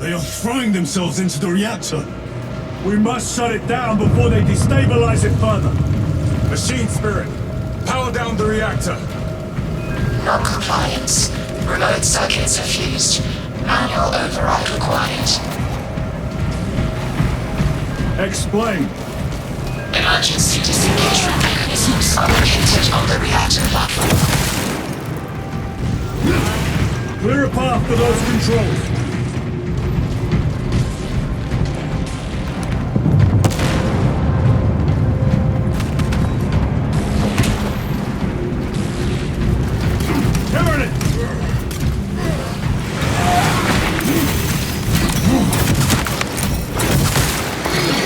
They are throwing themselves into the reactor. We must shut it down before they destabilize it further. Machine Spirit, power down the reactor. Non-compliance. Remote circuits are fused. Manual override required. Explain. Emergency disengagement mechanisms are located on the reactor platform. Clear a path for those controls.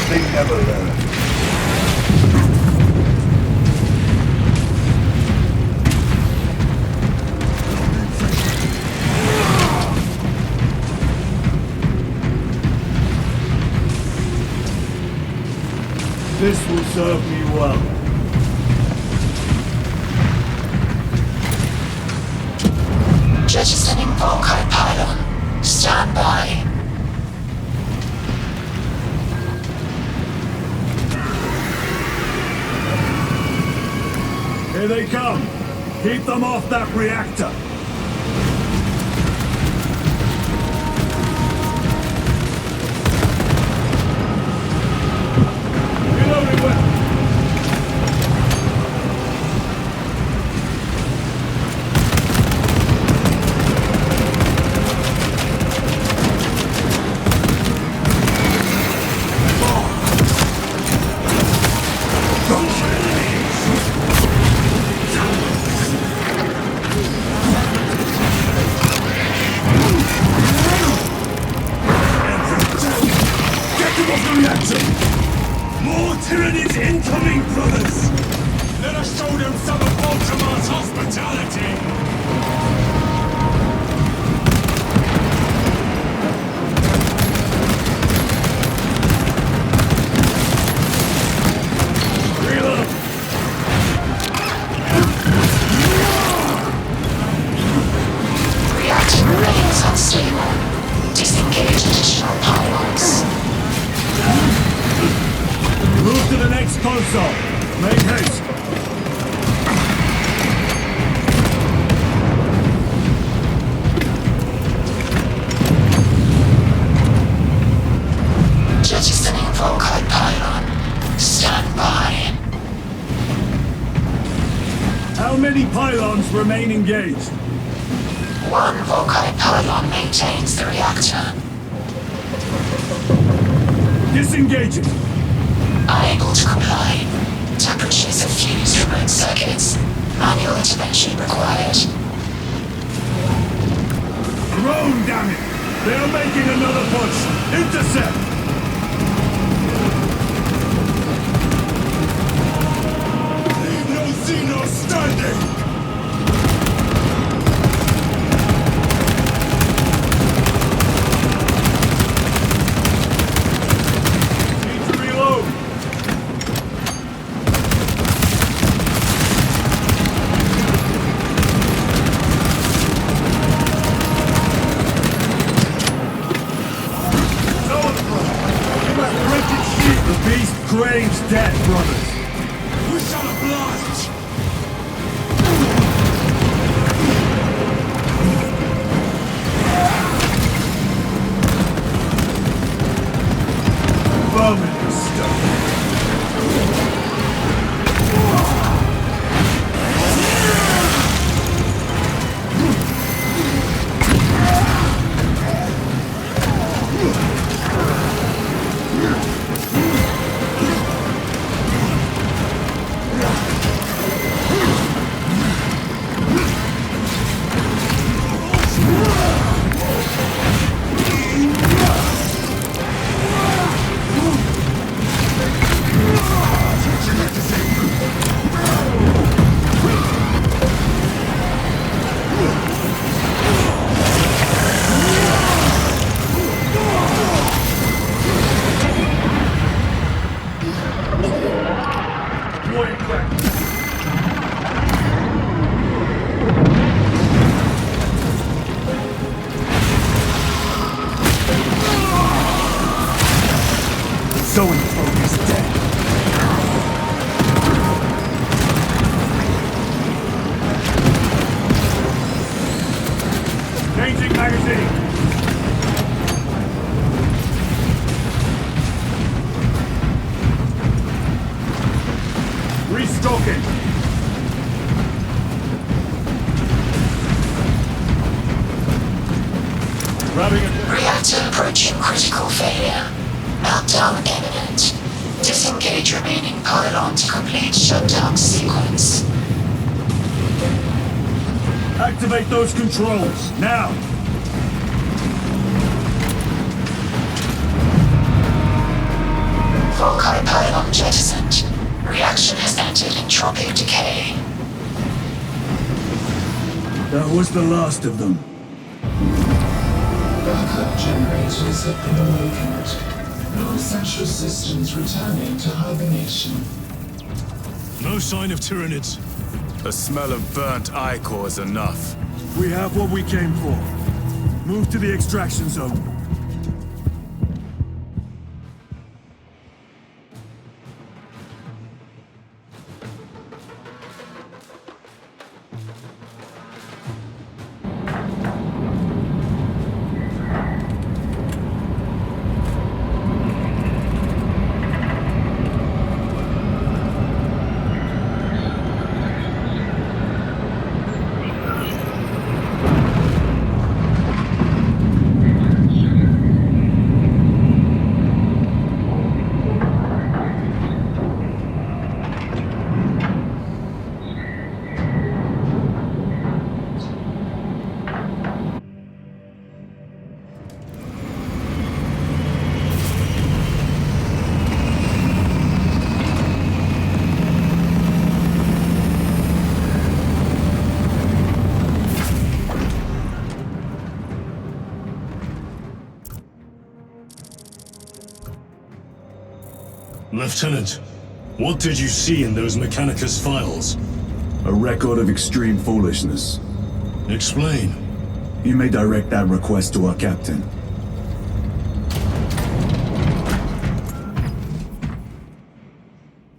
They never learn. This will serve me well. Jettisoning Volkite pylon. Stand by. Here they come. Keep them off that reactor. Reloading weapon. More tyrannies incoming, brothers! Let us show them some of Baltimore's hospitality! Reload! Reactor remains unstable. Disengage additional pylons. Move to the next console. Make haste. Jettisoning Volkite pylon. Stand by. How many pylons remain engaged? One Volkite pylon maintains the reactor. Disengaging. Unable to comply. Temperatures have fused remote circuits. Manual intervention required. Drone, damn it! They are making another push. Intercept! No Xeno standing! Need to reload. The beast craves death, brothers. We shall oblige! Vermin stuff. Grabbing it. Reactor approaching critical failure. Meltdown imminent. Disengage remaining pylon to complete shutdown sequence. Activate those controls, now! Volkite pylon jettisoned. Reaction has entered entropic decay. That was the last of them. Backup generators have been awakened. No essential systems returning to hibernation. No sign of Tyranids. The smell of burnt ichor is enough. We have what we came for. Move to the extraction zone. Lieutenant, what did you see in those Mechanicus files? A record of extreme foolishness. Explain. You may direct that request to our captain.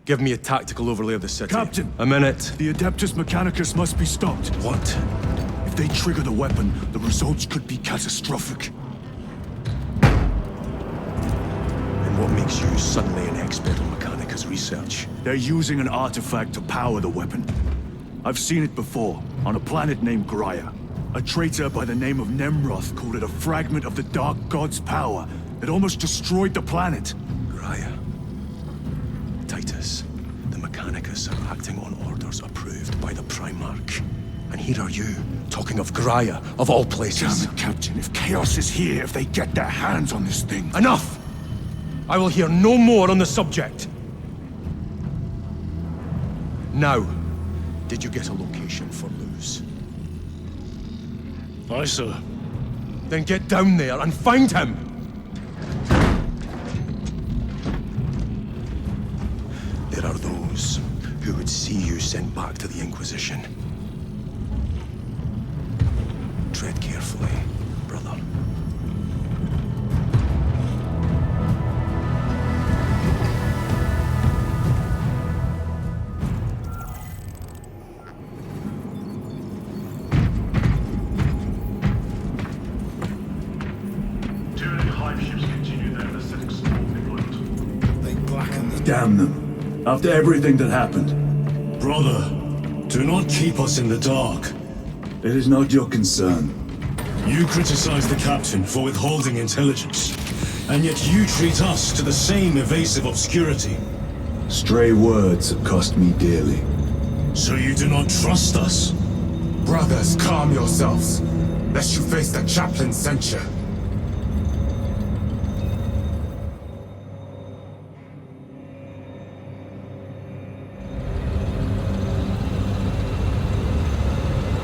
Give me a tactical overlay of the city. Captain! A minute. The Adeptus Mechanicus must be stopped. What? If they trigger the weapon, the results could be catastrophic. And what makes you suddenly an expert on Mechanicus research? They're using an artifact to power the weapon. I've seen it before, on a planet named Graia. A traitor by the name of Nemroth called it a fragment of the Dark God's power that almost destroyed the planet. Graia. Titus, the Mechanicus are acting on orders approved by the Primarch. And here are you, talking of Graia, of all places. Damn it, Captain. If Chaos is here, if they get their hands on this thing... Enough! I will hear no more on the subject. Now, did you get a location for Luz? Aye, sir. Then get down there and find him! There are those who would see you sent back to the Inquisition. Tread carefully, brother. Damn them. After everything that happened. Brother, do not keep us in the dark. It is not your concern. You criticize the captain for withholding intelligence, and yet you treat us to the same evasive obscurity. Stray words have cost me dearly. So you do not trust us? Brothers, calm yourselves, lest you face the chaplain's censure.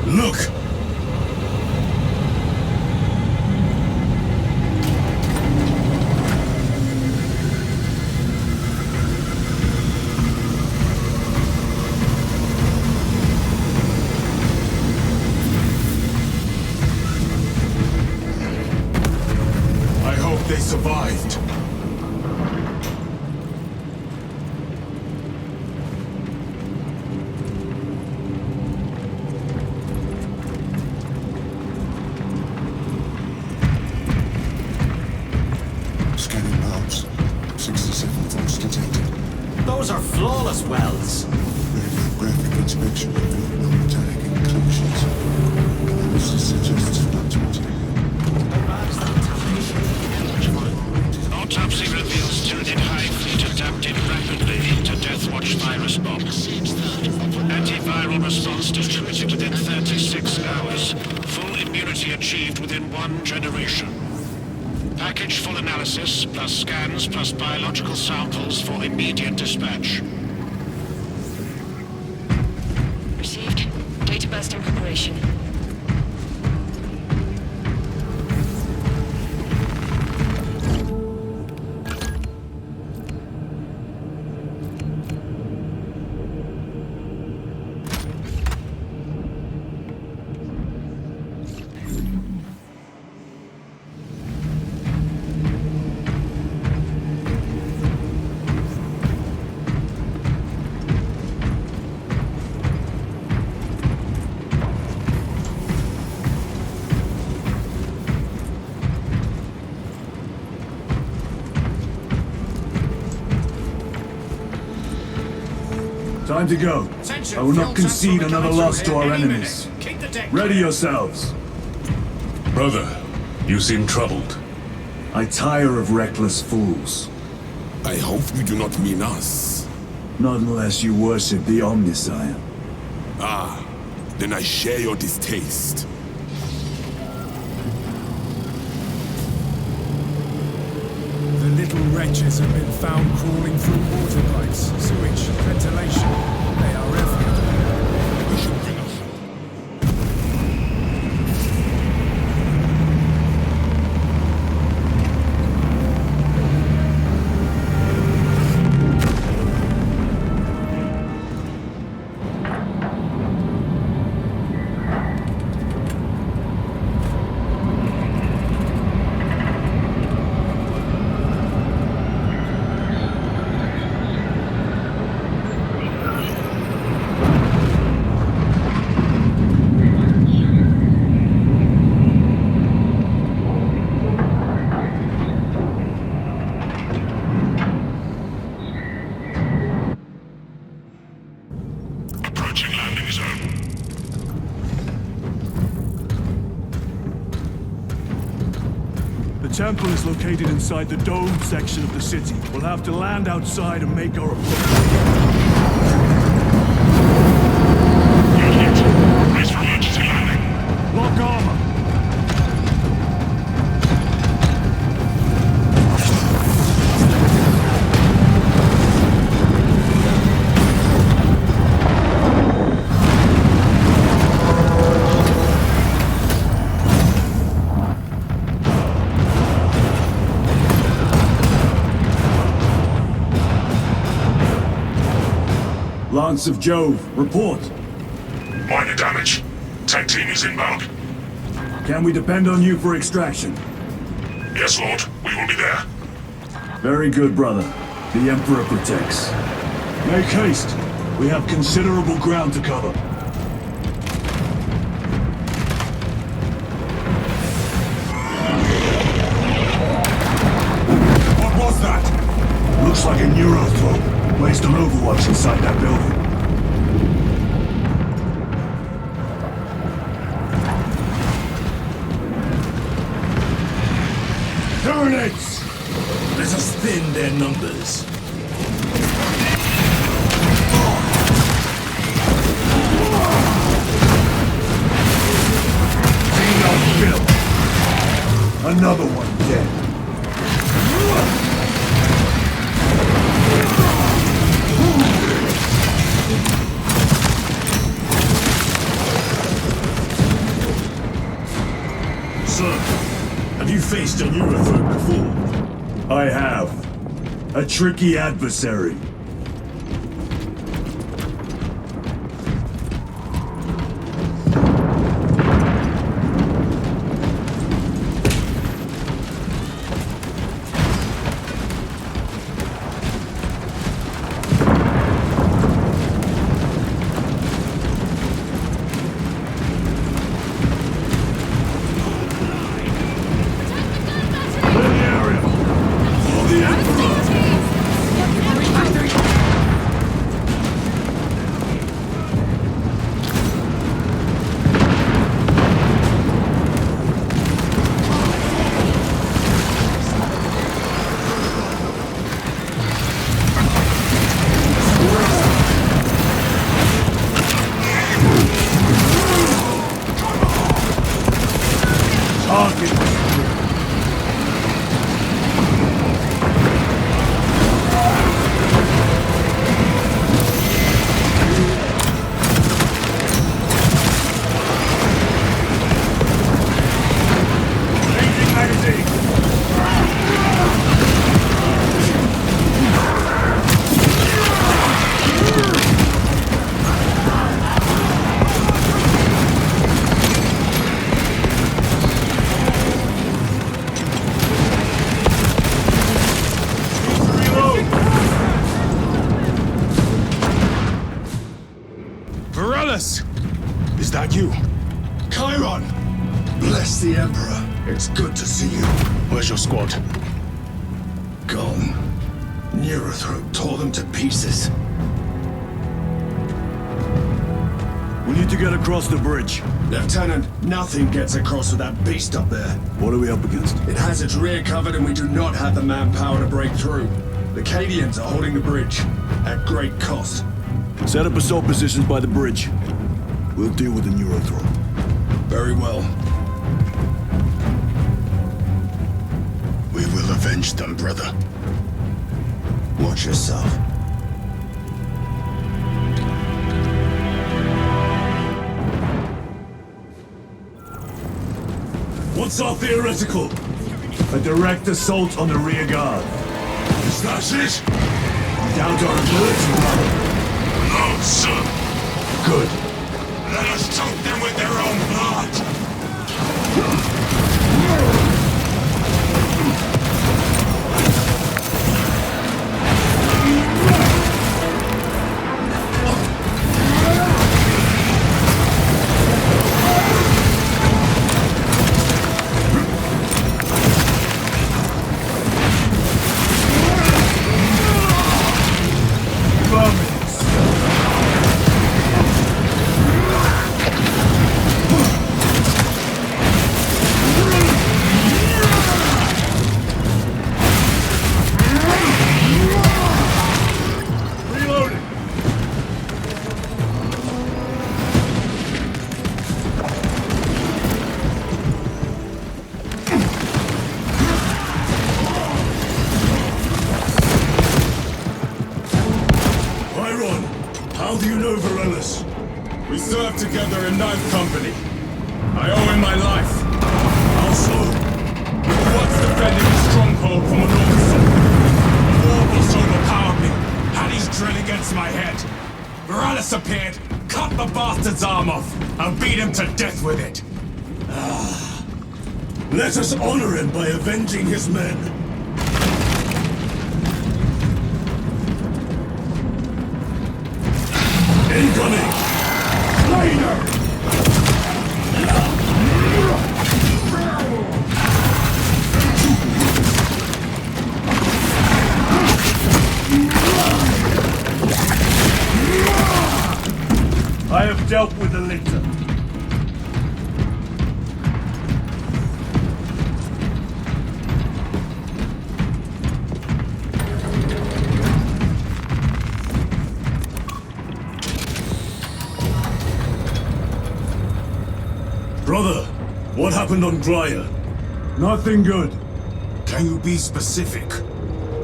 Look! I hope they survived. Scanning labs. 67 volts detected. Those are flawless wells. Radiographic inspection revealed no metallic inclusions. Analysis suggests fluctuating. Perhaps the achieved within 1 generation. Package full analysis, plus scans, plus biological samples for immediate dispatch. Received. Data burst in preparation. Time to go. Attention, I will not fuel concede transfer another coming loss through to our any enemies. minute. Keep the deck Ready clear. yourselves. Brother, you seem troubled. I tire of reckless fools. I hope you do not mean us. Not unless you worship the Omnissiah. Ah, then I share your distaste. The little wretches have been found crawling through water pipes, sewage, ventilation. They are everywhere. We should bring us. Approaching landing zone. The temple is located inside the dome section of the city. We'll have to land outside and make our approach. Brace for emergency landing. Lock armor! Lance of Jove, report. Minor damage. Tech team is inbound. Can we depend on you for extraction? Yes, Lord. We will be there. Very good, brother. The Emperor protects. Make haste. We have considerable ground to cover. What was that? Looks like a Neurothrope. Placed on Overwatch inside that building. Terminates! Let us thin their numbers. Another one dead. Sir, have you faced a Neurothrope before? I have. A tricky adversary. Clear the area. For the Emperor! Target. Is that you? Chiron! Bless the Emperor. It's good to see you. Where's your squad? Gone. Neurothroat tore them to pieces. We need to get across the bridge. Lieutenant, nothing gets across with that beast up there. What are we up against? It has its rear covered and we do not have the manpower to break through. The Cadians are holding the bridge, at great cost. Set up assault positions by the bridge. We'll deal with the Neurothroat. Very well. We will avenge them, brother. Watch yourself. What's our theoretical? A direct assault on the rear guard. Is that it? Doubt our ability, brother. No, sir. Good. Let us choke them with their own blood! How do you know Varellus? We served together in Ninth Company. I owe him my life. How so? We were once defending a stronghold from an Orson. Warpus overpowered me, had his drill against my head. Varellus appeared, cut the bastard's arm off, and beat him to death with it. Let us honor him by avenging his men. Incoming! Later! I have dealt with the lictor. Brother, what happened on Graya? Nothing good. Can you be specific?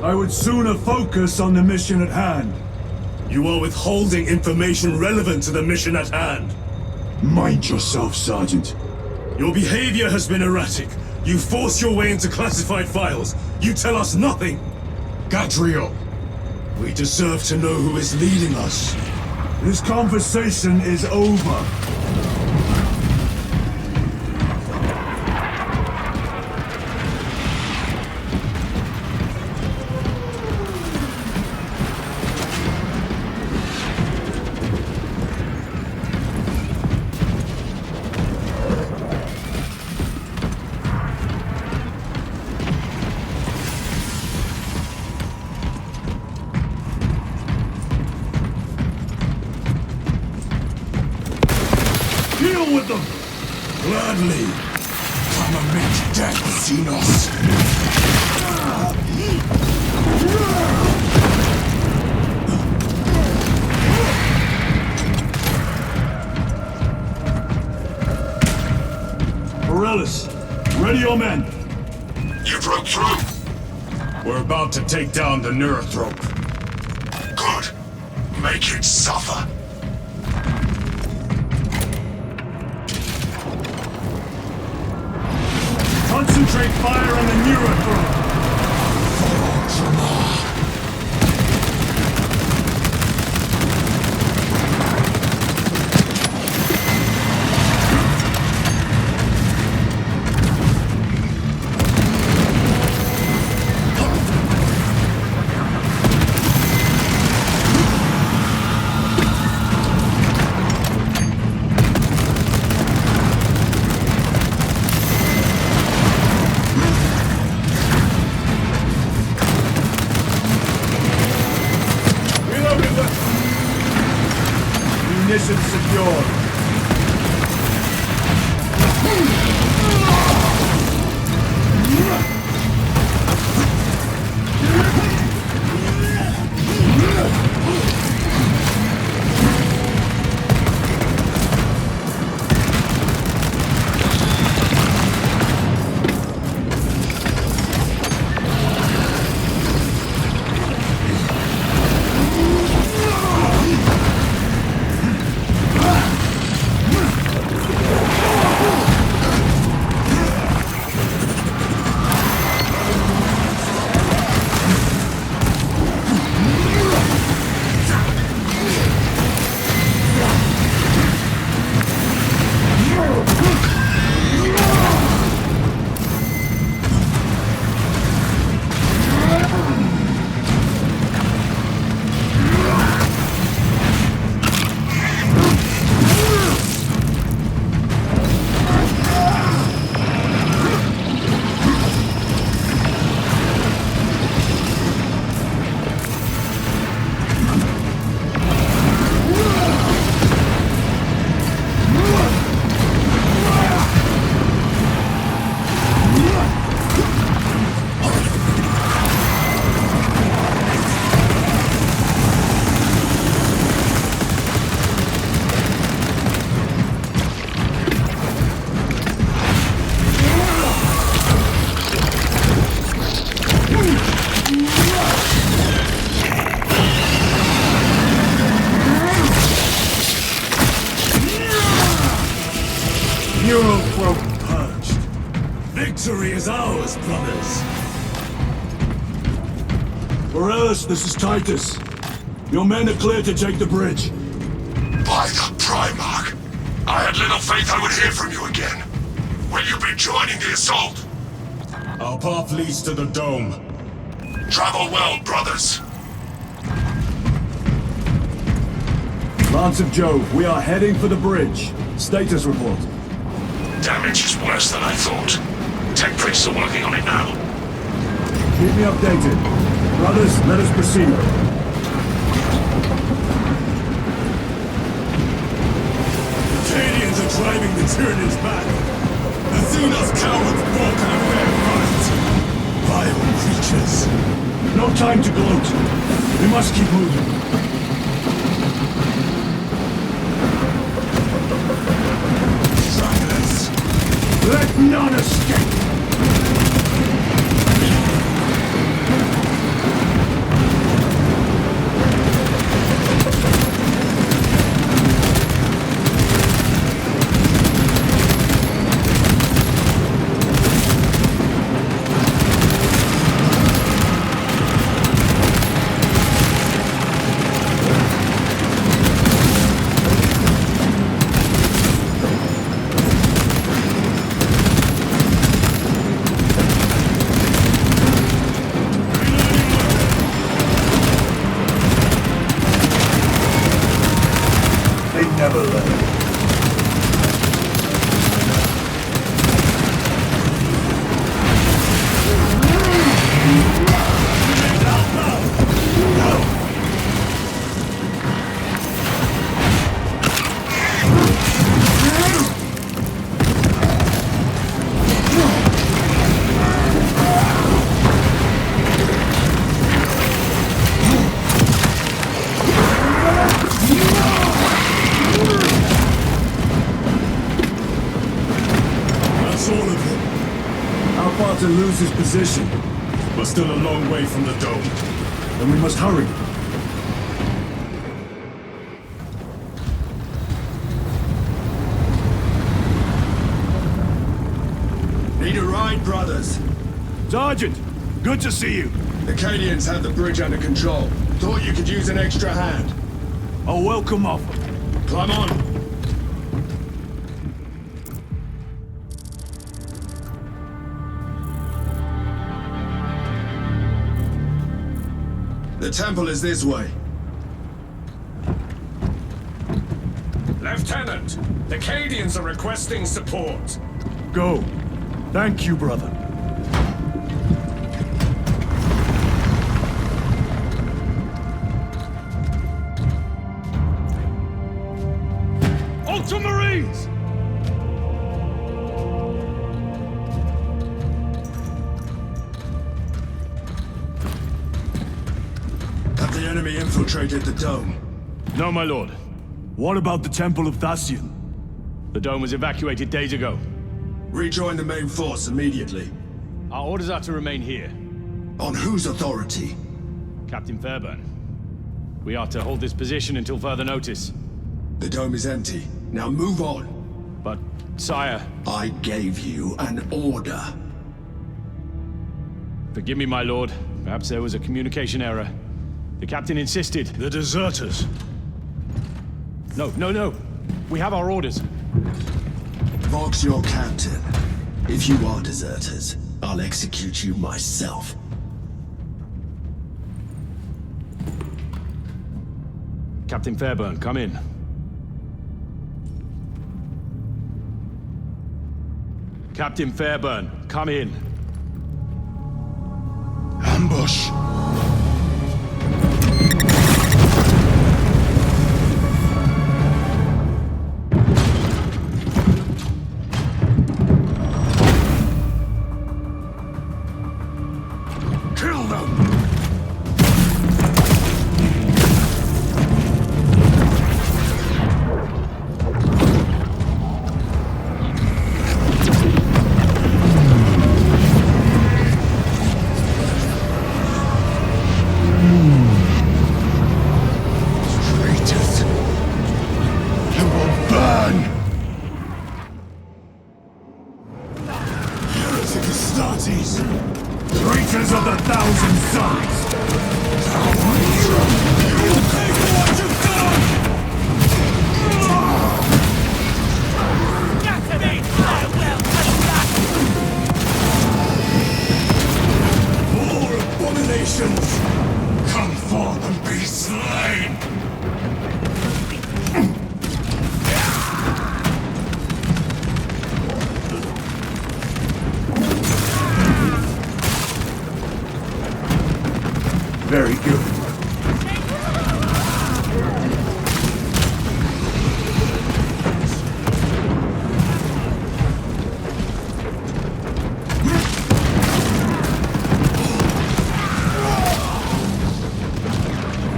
I would sooner focus on the mission at hand. You are withholding information relevant to the mission at hand. Mind yourself, Sergeant. Your behavior has been erratic. You force your way into classified files. You tell us nothing. Gadriel! We deserve to know who is leading us. This conversation is over. Deal with them! Gladly. Come and meet death, Xenos! Varellus, Ready your men! You broke through? We're about to take down the Neurothrope. Good. Make it suffer. Concentrate fire on the Neurothrope! Munition secured. Neurothrope purged. Victory is ours, brothers. Morellis, this is Titus. Your men are clear to take the bridge. By the Primarch! I had little faith I would hear from you again. Will you be joining the assault? Our path leads to the dome. Travel well, brothers. Lance of Jove, we are heading for the bridge. Status report. Damage is worse than I thought. Tech priests are working on it now. Keep me updated. Brothers, let us proceed. The Cadians are driving the Tyranids back. Athena's cowards balk at a fair fight. Vile creatures. No time to gloat. We must keep moving. Let none escape! Never learn. Our far to lose his position? We're still a long way from the dome. Then we must hurry. Need a ride, brothers? Sergeant, good to see you. The Cadians have the bridge under control. Thought you could use an extra hand. A welcome offer. Climb on. The temple is this way. Lieutenant, the Cadians are requesting support. Go. Thank you, brother. Ultramarines! Have the enemy infiltrated the dome? No, my lord. What about the Temple of Thasian? The dome was evacuated days ago. Rejoin the main force immediately. Our orders are to remain here. On whose authority? Captain Fairburn. We are to hold this position until further notice. The dome is empty. Now move on. But, sire... I gave you an order. Forgive me, my lord. Perhaps there was a communication error. The captain insisted. The deserters. No. We have our orders. Vox your captain. If you are deserters, I'll execute you myself. Captain Fairburn, come in. Captain Fairburn, come in. Ambush! Kill them! Traitors! You will burn! Heretic Astartes! Traitors of the Thousand Suns! You'll pay for what you've done! More abominations! Come forth and be slain! Very good.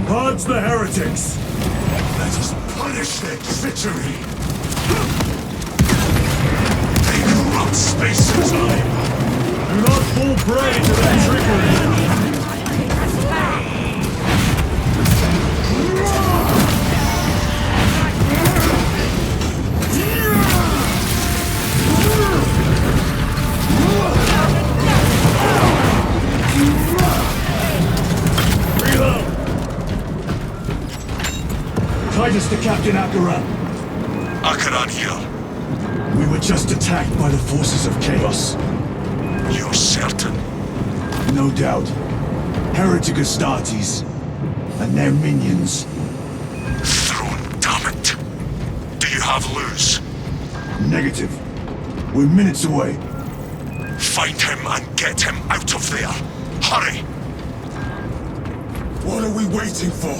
Purge the heretics! Let us punish their treachery! They corrupt space and time! Do not fall prey to their trickery! Titus to Captain Akaran. Akaran here. We were just attacked by the forces of chaos. You're certain? No doubt. Heretic Astartes. And their minions. Throne, damn it! Do you have Luz? Negative. We're minutes away. Find him and get him out of there. Hurry! What are we waiting for?